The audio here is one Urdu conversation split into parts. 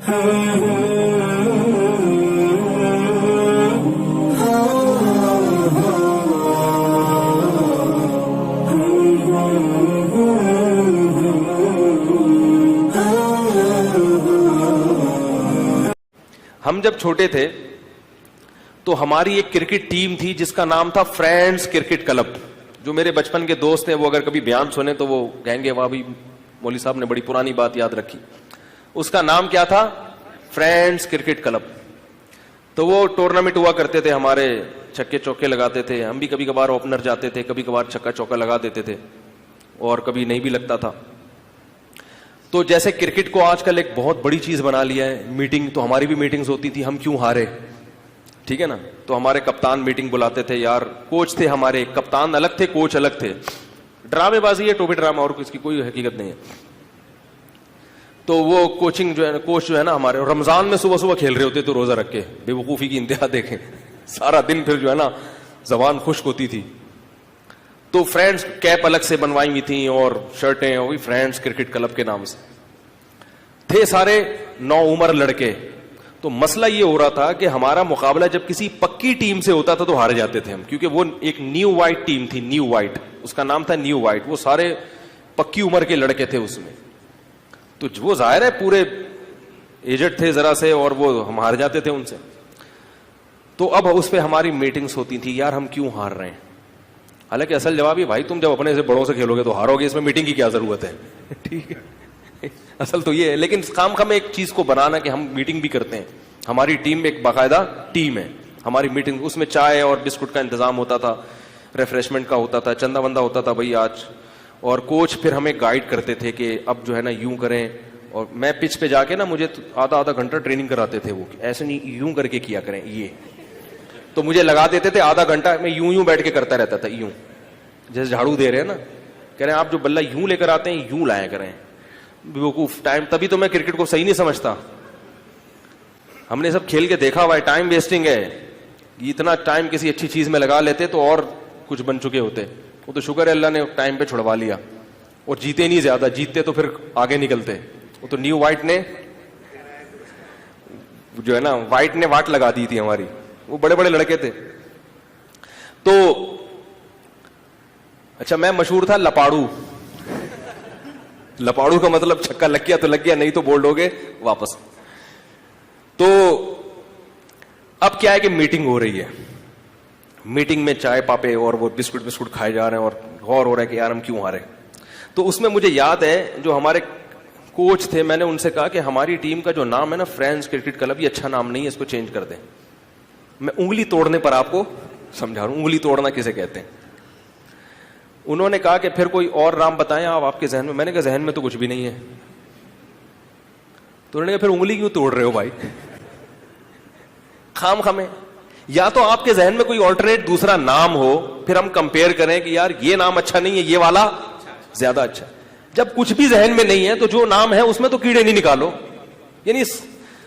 ہم جب چھوٹے تھے تو ہماری ایک کرکٹ ٹیم تھی جس کا نام تھا فرینڈز کرکٹ کلب. جو میرے بچپن کے دوست ہیں وہ اگر کبھی بیان سنیں تو وہ کہیں گے واہ بھی مولوی صاحب نے بڑی پرانی بات یاد رکھی. اس کا نام کیا تھا؟ Friends cricket club. تو وہ ٹورنامنٹ ہوا کرتے تھے, ہمارے چھکے چوکے لگاتے تھے, ہم بھی کبھی کبھار اوپنر جاتے تھے, کبھی کبھار چھکا چوکا لگا دیتے تھے اور کبھی نہیں بھی لگتا تھا. تو جیسے کرکٹ کو آج کل ایک بہت بڑی چیز بنا لیا ہے, میٹنگ, تو ہماری بھی میٹنگز ہوتی تھی, ہم کیوں ہارے, ٹھیک ہے نا. تو ہمارے کپتان میٹنگ بلاتے تھے, یار کوچ تھے ہمارے, کپتان الگ تھے کوچ الگ تھے. ڈرامے بازی ہے, ٹوپی ڈرامہ, اور اس کی کوئی حقیقت نہیں ہے. تو وہ کوچنگ جو ہے کوچ جو ہے نا ہمارے, رمضان میں صبح صبح کھیل رہے ہوتے تو روزہ رکھ کے, بے وقوفی کی انتہا دیکھیں, سارا دن پھر جو ہے نا زبان خشک ہوتی تھی. تو فرینڈز کیپ الگ سے بنوائی ہوئی تھیں اور شرٹیں, وہی فرینڈز کرکٹ کلب کے نام سے تھے. سارے 9 عمر لڑکے. تو مسئلہ یہ ہو رہا تھا کہ ہمارا مقابلہ جب کسی پکی ٹیم سے ہوتا تھا تو ہار جاتے تھے ہم, کیونکہ وہ ایک نیو وائٹ ٹیم تھی, نیو وائٹ, اس کا نام تھا نیو وائٹ. وہ سارے پکی عمر کے لڑکے تھے اس میں, تو وہ ظاہر ہے پورے ایجڈ تھے ذرا سے, اور وہ ہم ہار جاتے تھے ان سے. تو اب اس پہ ہماری میٹنگز ہوتی تھی, یار ہم کیوں ہار رہے ہیں. حالانکہ اصل جواب یہ, بھائی تم جب اپنے سے بڑوں سے کھیلو گے تو ہارو گے, اس میں میٹنگ کی کیا ضرورت ہے, ٹھیک ہے. اصل تو یہ ہے, لیکن خام خام ایک چیز کو بنانا کہ ہم میٹنگ بھی کرتے ہیں. ہماری ٹیم ایک باقاعدہ ٹیم ہے, ہماری میٹنگ, اس میں چائے اور بسکٹ کا انتظام ہوتا تھا, ریفریشمنٹ کا ہوتا تھا, چندہ بندہ ہوتا تھا بھائی آج. اور کوچ پھر ہمیں گائیڈ کرتے تھے کہ اب جو ہے نا یوں کریں. اور میں پچ پہ جا کے نا, مجھے آدھا گھنٹہ ٹریننگ کراتے تھے, وہ ایسے نہیں یوں کر کے کیا کریں یہ, تو مجھے لگا دیتے تھے آدھا گھنٹہ, میں یوں بیٹھ کے کرتا رہتا تھا, یوں جیسے جھاڑو دے رہے ہیں نا, کہہ رہے ہیں آپ جو بلہ یوں لے کر آتے ہیں یوں لایا کریں. بیوقوف ٹائم, تبھی تو میں کرکٹ کو صحیح نہیں سمجھتا. ہم نے سب کھیل کے دیکھا ہوا ہے, ٹائم ویسٹنگ ہے. اتنا ٹائم کسی اچھی چیز میں لگا لیتے تو اور کچھ بن چکے ہوتے. وہ تو شکر ہے اللہ نے ٹائم پہ چھڑوا لیا, اور جیتے نہیں زیادہ, جیتتے تو پھر آگے نکلتے. وہ تو نیو وائٹ نے جو ہے نا, وائٹ نے واٹ لگا دی تھی ہماری, وہ بڑے بڑے لڑکے تھے. تو اچھا میں مشہور تھا لپاڑو. لپاڑو کا مطلب چھکا لگ گیا تو لگ گیا, نہیں تو بولڈ ہو گئے واپس. تو اب کیا ہے کہ میٹنگ ہو رہی ہے, میٹنگ میں چائے پاپے اور وہ بسکٹ کھائے جا رہے ہیں, اور غور ہو رہا ہے کہ یار ہم کیوں ہارے. تو اس میں مجھے یاد ہے جو ہمارے کوچ تھے, میں نے ان سے کہا کہ ہماری ٹیم کا جو نام ہے نا فرینڈز کرکٹ کلب, یہ اچھا نام نہیں ہے, اس کو چینج کر دیں. میں انگلی توڑنے پر آپ کو سمجھا رہا ہوں, انگلی توڑنا کسے کہتے ہیں. انہوں نے کہا کہ پھر کوئی اور نام بتائیں آپ کے ذہن میں. میں نے کہا ذہن میں تو کچھ بھی نہیں ہے. تو انہوں نے کہا پھر انگلی کیوں توڑ رہے ہو بھائی, خام خامے. یا تو آپ کے ذہن میں کوئی آلٹرنیٹ دوسرا نام ہو, پھر ہم کمپیئر کریں کہ یار یہ نام اچھا نہیں ہے, یہ والا زیادہ اچھا. جب کچھ بھی ذہن میں نہیں ہے تو جو نام ہے اس میں تو کیڑے نہیں نکالو. یعنی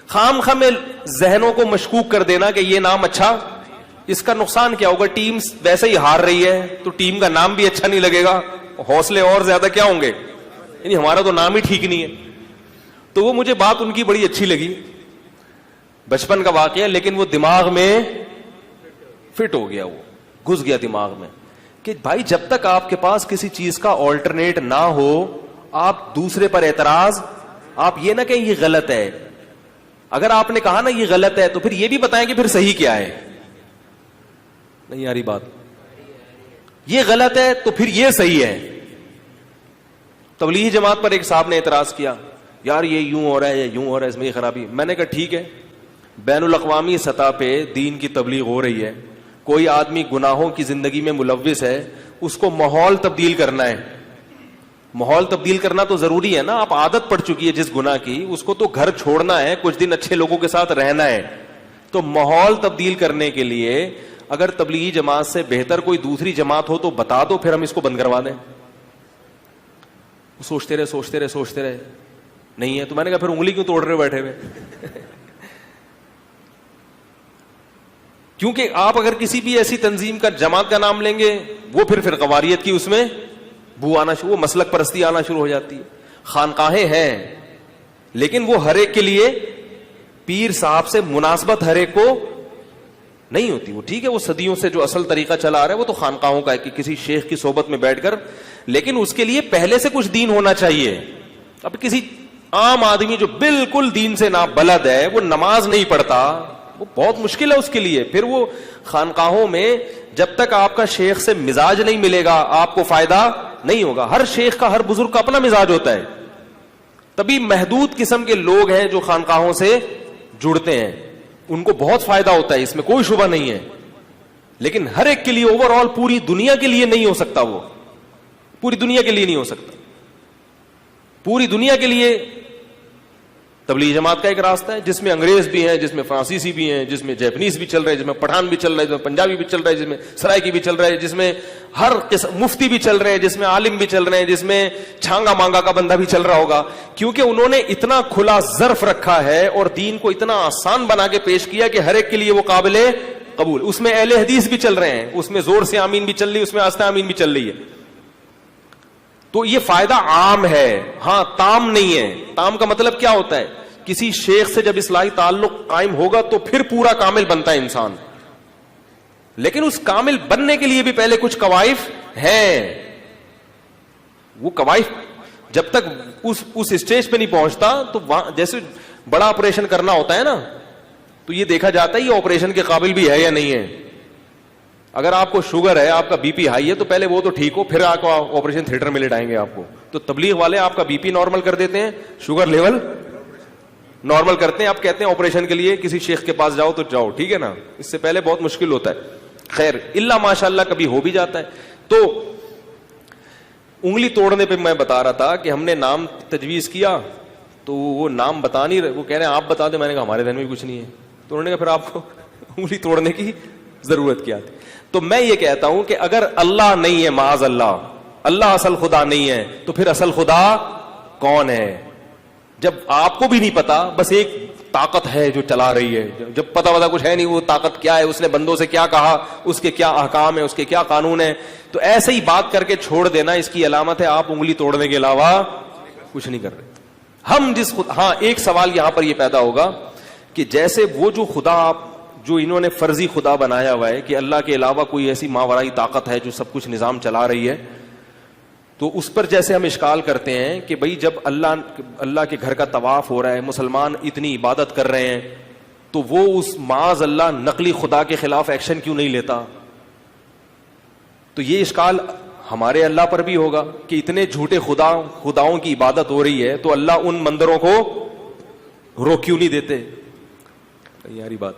خام خامے ذہنوں کو مشکوک کر دینا کہ یہ نام اچھا, اس کا نقصان کیا ہوگا. ٹیم ویسے ہی ہار رہی ہے تو ٹیم کا نام بھی اچھا نہیں لگے گا, حوصلے اور زیادہ کیا ہوں گے. یعنی ہمارا تو نام ہی ٹھیک نہیں ہے. تو وہ مجھے بات ان کی بڑی اچھی لگی, بچپن کا واقعہ, لیکن وہ دماغ میں فٹ ہو گیا, وہ گھس گیا دماغ میں کہ بھائی جب تک آپ کے پاس کسی چیز کا آلٹرنیٹ نہ ہو, آپ دوسرے پر اعتراض, آپ یہ نہ کہیں یہ غلط ہے. اگر آپ نے کہا نا یہ غلط ہے تو پھر یہ بھی بتائیں کہ پھر صحیح کیا ہے. نہیں آ رہی بات, یہ غلط ہے تو پھر یہ صحیح ہے. تبلیغی جماعت پر ایک صاحب نے اعتراض کیا, یار یہ یوں ہو رہا ہے یا یوں ہو رہا ہے, اس میں یہ خرابی. میں نے کہا ٹھیک ہے, بین الاقوامی سطح پہ دین کی تبلیغ ہو رہی ہے, کوئی آدمی گناہوں کی زندگی میں ملوث ہے, اس کو ماحول تبدیل کرنا ہے. ماحول تبدیل کرنا تو ضروری ہے نا, آپ عادت پڑ چکی ہے جس گناہ کی, اس کو تو گھر چھوڑنا ہے, کچھ دن اچھے لوگوں کے ساتھ رہنا ہے. تو ماحول تبدیل کرنے کے لیے اگر تبلیغی جماعت سے بہتر کوئی دوسری جماعت ہو تو بتا دو, پھر ہم اس کو بند کروا دیں. سوچتے رہے نہیں ہے. تو میں نے کہا پھر انگلی کیوں توڑ رہے ہو بیٹھے ہوئے. کیونکہ آپ اگر کسی بھی ایسی تنظیم کا جماعت کا نام لیں گے, وہ پھر فرقواریت کی اس میں بو آنا شروع, وہ مسلک پرستی آنا شروع ہو جاتی ہے. خانقاہیں ہیں لیکن وہ ہر ایک کے لیے پیر صاحب سے مناسبت ہر ایک کو نہیں ہوتی. وہ ٹھیک ہے, وہ صدیوں سے جو اصل طریقہ چلا آ رہا ہے وہ تو خانقاہوں کا ہے کہ کسی شیخ کی صحبت میں بیٹھ کر, لیکن اس کے لیے پہلے سے کچھ دین ہونا چاہیے. اب کسی عام آدمی جو بالکل دین سے نابلد ہے, وہ نماز نہیں پڑھتا, وہ بہت مشکل ہے اس کے لیے. پھر وہ خانقاہوں میں جب تک آپ کا شیخ سے مزاج نہیں ملے گا آپ کو فائدہ نہیں ہوگا. ہر شیخ کا, ہر بزرگ کا اپنا مزاج ہوتا ہے. تبھی محدود قسم کے لوگ ہیں جو خانقاہوں سے جڑتے ہیں, ان کو بہت فائدہ ہوتا ہے, اس میں کوئی شبہ نہیں ہے. لیکن ہر ایک کے لیے, اوور آل پوری دنیا کے لیے نہیں ہو سکتا. وہ پوری دنیا کے لیے نہیں ہو سکتا. پوری دنیا کے لیے تبلیغ جماعت کا ایک راستہ ہے جس میں انگریز بھی ہیں, جس میں فرانسیسی بھی ہیں, جس میں جیپنیز بھی چل رہے ہیں, جس میں پٹھان بھی چل رہا ہے, جس میں پنجابی بھی چل رہا ہے, جس میں سرائکی بھی چل رہا ہے, جس میں ہر قسم مفتی بھی چل رہے ہیں, جس میں عالم بھی چل رہے ہیں, جس میں چھانگا مانگا کا بندہ بھی چل رہا ہوگا. کیونکہ انہوں نے اتنا کھلا ظرف رکھا ہے اور دین کو اتنا آسان بنا کے پیش کیا کہ ہر ایک کے لیے وہ قابل قبول. اس میں اہل حدیث بھی چل رہے ہیں, اس میں زور سے آمین بھی چل رہی ہے, اس میں آستہ آمین بھی چل رہی ہے. تو یہ فائدہ عام ہے, ہاں تام نہیں ہے. تام کا مطلب کیا ہوتا ہے؟ کسی شیخ سے جب اصلاحی تعلق قائم ہوگا تو پھر پورا کامل بنتا ہے انسان. لیکن اس کامل بننے کے لیے بھی پہلے کچھ کوائف ہیں. وہ کوائف جب تک اس اسٹیج پہ نہیں پہنچتا تو جیسے بڑا آپریشن کرنا ہوتا ہے نا, تو یہ دیکھا جاتا ہے یہ آپریشن کے قابل بھی ہے یا نہیں ہے. اگر آپ کو شوگر ہے, آپ کا بی پی ہائی ہے, تو پہلے وہ تو ٹھیک ہو, پھر آپ کو آپریشن تھیٹر میں لے جائیں گے آپ کو. تو تبلیغ والے آپ کا بی پی نارمل کر دیتے ہیں, شوگر لیول نارمل کرتے ہیں. آپ کہتے ہیں آپریشن کے لیے کسی شیخ کے پاس جاؤ تو جاؤ, ٹھیک ہے نا. اس سے پہلے بہت مشکل ہوتا ہے. خیر اللہ ماشاء اللہ کبھی ہو بھی جاتا ہے. تو انگلی توڑنے پہ میں بتا رہا تھا کہ ہم نے نام تجویز کیا تو وہ نام بتا نہیں رہے, وہ کہہ رہے ہیں آپ بتا دیں. میں نے کہا ہمارے ذہن میں بھی کچھ نہیں ہے. تو انہوں نے کہا پھر آپ کو انگلی توڑنے کی ضرورت کیا تھی. تو میں یہ کہتا ہوں کہ اگر اللہ نہیں ہے, معاذ اللہ, اللہ اصل خدا نہیں ہے, تو پھر اصل خدا کون ہے؟ جب آپ کو بھی نہیں پتا, بس ایک طاقت ہے جو چلا رہی ہے, جب پتا کچھ ہے نہیں وہ طاقت کیا ہے, اس نے بندوں سے کیا کہا, اس کے کیا احکام ہے, اس کے کیا قانون ہے, تو ایسے ہی بات کر کے چھوڑ دینا اس کی علامت ہے آپ انگلی توڑنے کے علاوہ کچھ نہیں کر رہے. ہم ہاں ایک سوال یہاں پر یہ پیدا ہوگا کہ جیسے وہ جو خدا آپ جو انہوں نے فرضی خدا بنایا ہوا ہے کہ اللہ کے علاوہ کوئی ایسی ماورائی طاقت ہے جو سب کچھ نظام چلا رہی ہے, تو اس پر جیسے ہم اشکال کرتے ہیں کہ بھئی جب اللہ کے گھر کا طواف ہو رہا ہے, مسلمان اتنی عبادت کر رہے ہیں, تو وہ اس معاذ اللہ نقلی خدا کے خلاف ایکشن کیوں نہیں لیتا؟ تو یہ اشکال ہمارے اللہ پر بھی ہوگا کہ اتنے جھوٹے خداؤں کی عبادت ہو رہی ہے تو اللہ ان مندروں کو روک کیوں نہیں دیتے؟ یاری بات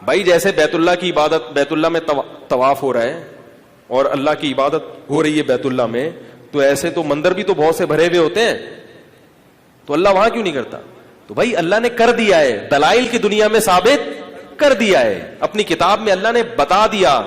بھائی, جیسے بیت اللہ کی عبادت, بیت اللہ میں طواف ہو رہا ہے اور اللہ کی عبادت ہو رہی ہے بیت اللہ میں, تو ایسے تو مندر بھی تو بہت سے بھرے ہوئے ہوتے ہیں, تو اللہ وہاں کیوں نہیں کرتا؟ تو بھائی اللہ نے کر دیا ہے, دلائل کی دنیا میں ثابت کر دیا ہے, اپنی کتاب میں اللہ نے بتا دیا.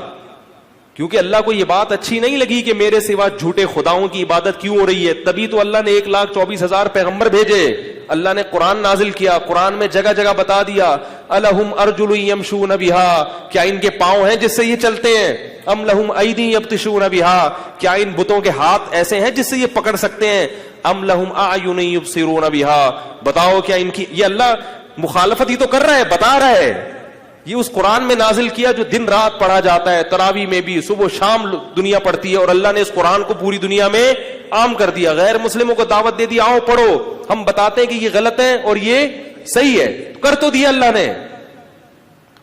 کیونکہ اللہ کو یہ بات اچھی نہیں لگی کہ میرے سوا جھوٹے خداؤں کی عبادت کیوں ہو رہی ہے, تبھی تو اللہ نے 1,24,000 پیغمبر بھیجے, اللہ نے قرآن نازل کیا, قرآن میں جگہ جگہ بتا دیا الہم ارجل یمشون بہا, کیا ان کے پاؤں ہیں جس سے یہ چلتے ہیں؟ ام لہم ایدی یبطشون بہا, کیا ان بتوں کے ہاتھ ایسے ہیں جس سے یہ پکڑ سکتے ہیں؟ ام لہم اعین یبصرون بہا, بتاؤ کیا ان کی, یہ اللہ مخالفت ہی تو کر رہا ہے, بتا رہا ہے. یہ اس قرآن میں نازل کیا جو دن رات پڑھا جاتا ہے, تراویح میں بھی صبح و شام دنیا پڑھتی ہے, اور اللہ نے اس قرآن کو پوری دنیا میں عام کر دیا, غیر مسلموں کو دعوت دے دی آؤ پڑھو. ہم بتاتے ہیں کہ یہ غلط ہے اور یہ صحیح ہے, کر تو دیا اللہ نے,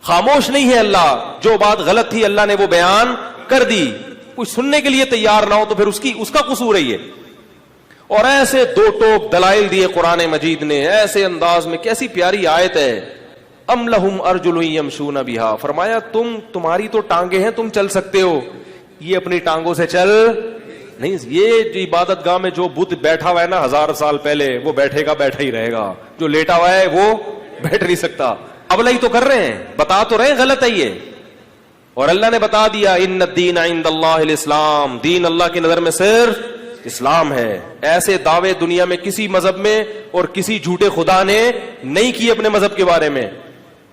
خاموش نہیں ہے اللہ. جو بات غلط تھی اللہ نے وہ بیان کر دی, کوئی سننے کے لیے تیار نہ ہو تو پھر اس کا قصور ہے یہ. اور ایسے دو ٹوک دلائل دیے قرآن مجید نے, ایسے انداز میں, کیسی پیاری آیت ہے. ام لہم ارجل یمشون بہا, فرمایا تمہاری تو ٹانگیں ہیں, تم چل سکتے ہو, یہ اپنی ٹانگوں سے چل نہیں. یہ جو عبادت گاہ میں جو بت بیٹھا ہوا ہے نا 1000 سال پہلے, وہ بیٹھے گا بیٹھا ہی رہے گا, جو لیٹا ہوا ہے وہ بیٹھ نہیں سکتا. ابلا ہی تو کر رہے ہیں, بتا تو رہے ہیں غلط ہے یہ, اور اللہ نے بتا دیا ان الدین عند اللہ الاسلام, دین اللہ کی نظر میں صرف اسلام ہے. ایسے دعوے دنیا میں کسی مذہب میں اور کسی جھوٹے خدا نے نہیں کیے اپنے مذہب کے بارے میں.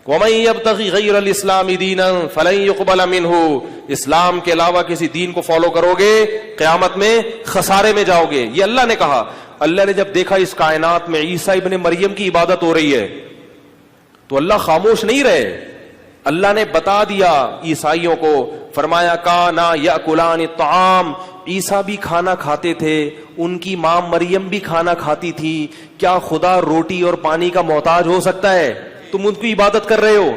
وَمَن يَبْتَغِ غَيْرَ الْإِسْلَامِ دِينًا فَلَن يُقْبَلَ مِنْهُ, اسلام کے علاوہ کسی دین کو فالو کرو گے قیامت میں خسارے میں جاؤ گے. یہ اللہ نے کہا. اللہ نے جب دیکھا اس کائنات میں عیسیٰ ابن مریم کی عبادت ہو رہی ہے, تو اللہ خاموش نہیں رہے، اللہ نے بتا دیا عیسائیوں کو، فرمایا کانا یاکلان الطعام، عیسیٰ بھی کھانا کھاتے تھے، ان کی ماں مریم بھی کھانا کھاتی تھی، کیا خدا روٹی اور پانی کا محتاج ہو سکتا ہے؟ تم ان کی عبادت کر رہے ہو۔